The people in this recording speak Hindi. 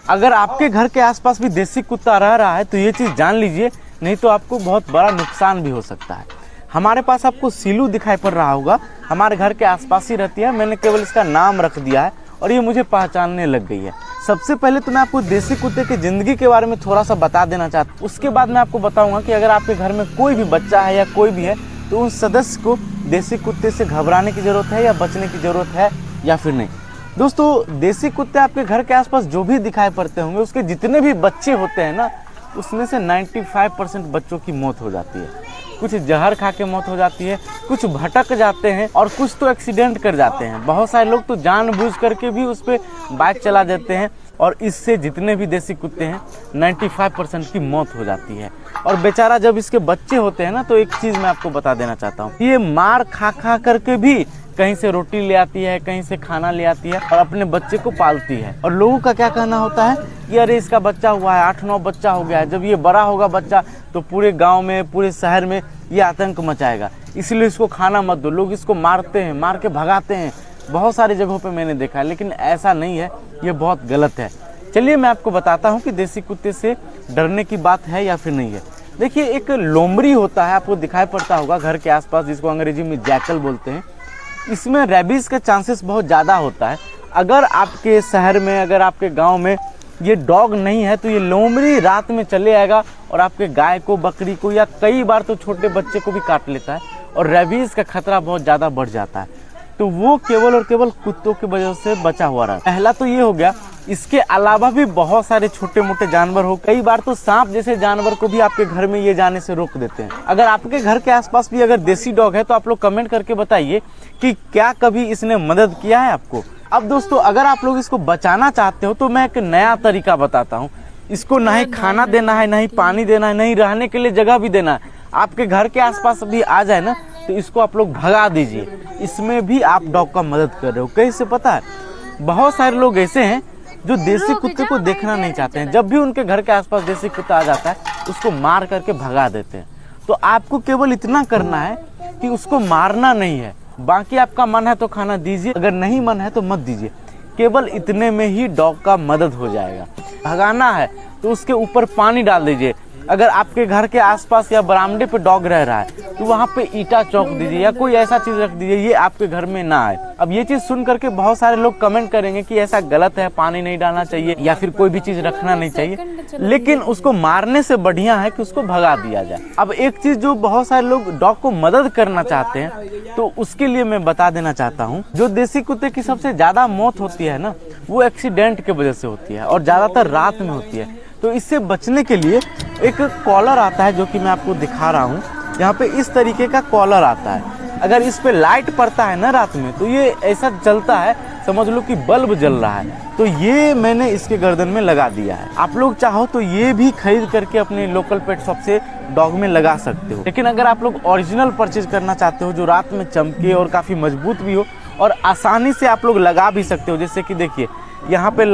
अगर आपके घर के आसपास भी देसी कुत्ता रह रहा है तो ये चीज़ जान लीजिए, नहीं तो आपको बहुत बड़ा नुकसान भी हो सकता है। हमारे पास आपको सीलू दिखाई पड़ रहा होगा, हमारे घर के आसपास ही रहती है। मैंने केवल इसका नाम रख दिया है और ये मुझे पहचानने लग गई है। सबसे पहले तो मैं आपको देसी कुत्ते की ज़िंदगी के बारे में थोड़ा सा बता देना चाहता हूँ। उसके बाद मैं आपको बताऊंगा कि अगर आपके घर में कोई भी बच्चा है या कोई भी है तो उन सदस्य को देसी कुत्ते से घबराने की ज़रूरत है या बचने की ज़रूरत है या फिर नहीं। दोस्तों, देसी कुत्ते आपके घर के आसपास जो भी दिखाई पड़ते होंगे, उसके जितने भी बच्चे होते हैं ना, उसमें से 95% बच्चों की मौत हो जाती है। कुछ जहर खा के मौत हो जाती है, कुछ भटक जाते हैं और कुछ तो एक्सीडेंट कर जाते हैं। बहुत सारे लोग तो जानबूझ करके भी उस पर बाइक चला देते हैं और इससे जितने भी देसी कुत्ते हैं 95% की मौत हो जाती है। और बेचारा जब इसके बच्चे होते हैं ना, तो एक चीज़ मैं आपको बता देना चाहता हूँ, ये मार खा खा करके भी कहीं से रोटी ले आती है, कहीं से खाना ले आती है और अपने बच्चे को पालती है। और लोगों का क्या कहना होता है कि अरे इसका बच्चा हुआ है, 8-9 बच्चा हो गया है, जब ये बड़ा होगा बच्चा तो पूरे गांव में, पूरे शहर में ये आतंक मचाएगा, इसलिए इसको खाना मत दो। लोग इसको मारते हैं, मार के भगाते हैं, बहुत सारी जगहों पे मैंने देखा है। लेकिन ऐसा नहीं है, ये बहुत गलत है। चलिए मैं आपको बताता हूँ कि देसी कुत्ते से डरने की बात है या फिर नहीं है। देखिए, एक लोमड़ी होता है, आपको दिखाई पड़ता होगा घर के आसपास, जिसको अंग्रेजी में जैकल बोलते हैं। इसमें रेबीज़ का चांसेस बहुत ज़्यादा होता है। अगर आपके शहर में, अगर आपके गांव में ये डॉग नहीं है तो ये लोमड़ी रात में चले आएगा और आपके गाय को, बकरी को या कई बार तो छोटे बच्चे को भी काट लेता है और रेबीज़ का खतरा बहुत ज़्यादा बढ़ जाता है। तो वो केवल और केवल कुत्तों की वजह से बचा हुआ रहा। पहला तो ये हो गया। इसके अलावा भी बहुत सारे छोटे मोटे जानवर हो, कई बार तो सांप जैसे जानवर को भी आपके घर में ये जाने से रोक देते हैं। अगर आपके घर के आसपास भी अगर देसी डॉग है तो आप लोग कमेंट करके बताइए कि क्या कभी इसने मदद किया है आपको। अब दोस्तों, अगर आप लोग इसको बचाना चाहते हो तो मैं एक नया तरीका बताता हूँ। इसको ना ही खाना देना है, ना ही पानी देना है, ना ही रहने के लिए जगह भी देना है। आपके घर के आसपास भी आ जाए ना तो इसको आप लोग भगा दीजिए। इसमें भी आप डॉग का मदद कर रहे हो। कैसे पता है? बहुत सारे लोग ऐसे हैं जो देसी कुत्ते को देखना नहीं चाहते हैं। जब भी उनके घर के आसपास देसी कुत्ता आ जाता है उसको मार करके भगा देते हैं। तो आपको केवल इतना करना है कि उसको मारना नहीं है। बाकी आपका मन है तो खाना दीजिए, अगर नहीं मन है तो मत दीजिए। केवल इतने में ही डॉग का मदद हो जाएगा। भगाना है तो उसके ऊपर पानी डाल दीजिए। अगर आपके घर के आसपास या बरामदे पे डॉग रह रहा है तो वहाँ पे ईटा चौक दीजिए या कोई ऐसा चीज़ रख दीजिए, ये आपके घर में ना आए। अब ये चीज़ सुन करके बहुत सारे लोग कमेंट करेंगे कि ऐसा गलत है, पानी नहीं डालना चाहिए या फिर कोई भी चीज़ रखना नहीं चाहिए। लेकिन उसको मारने से बढ़िया है कि उसको भगा दिया जाए। अब एक चीज़ जो बहुत सारे लोग डॉग को मदद करना चाहते हैं तो उसके लिए मैं बता देना चाहता हूँ, जो देसी कुत्ते की सबसे ज़्यादा मौत होती है ना, वो एक्सीडेंट की वजह से होती है और ज़्यादातर रात में होती है। तो इससे बचने के लिए एक कॉलर आता है, जो कि मैं आपको दिखा रहा हूँ। यहाँ पे इस तरीके का कॉलर आता है। अगर इस पे लाइट पड़ता है ना रात में तो ये ऐसा जलता है, समझ लो कि बल्ब जल रहा है। तो ये मैंने इसके गर्दन में लगा दिया है। आप लोग चाहो तो ये भी खरीद करके अपने लोकल पेट शॉप से डॉग में लगा सकते हो। लेकिन अगर आप लोग ओरिजिनल परचेज करना चाहते हो जो रात में चमके और काफ़ी मजबूत भी हो और आसानी से आप लोग लगा भी सकते हो, जैसे कि देखिए यहाँ पे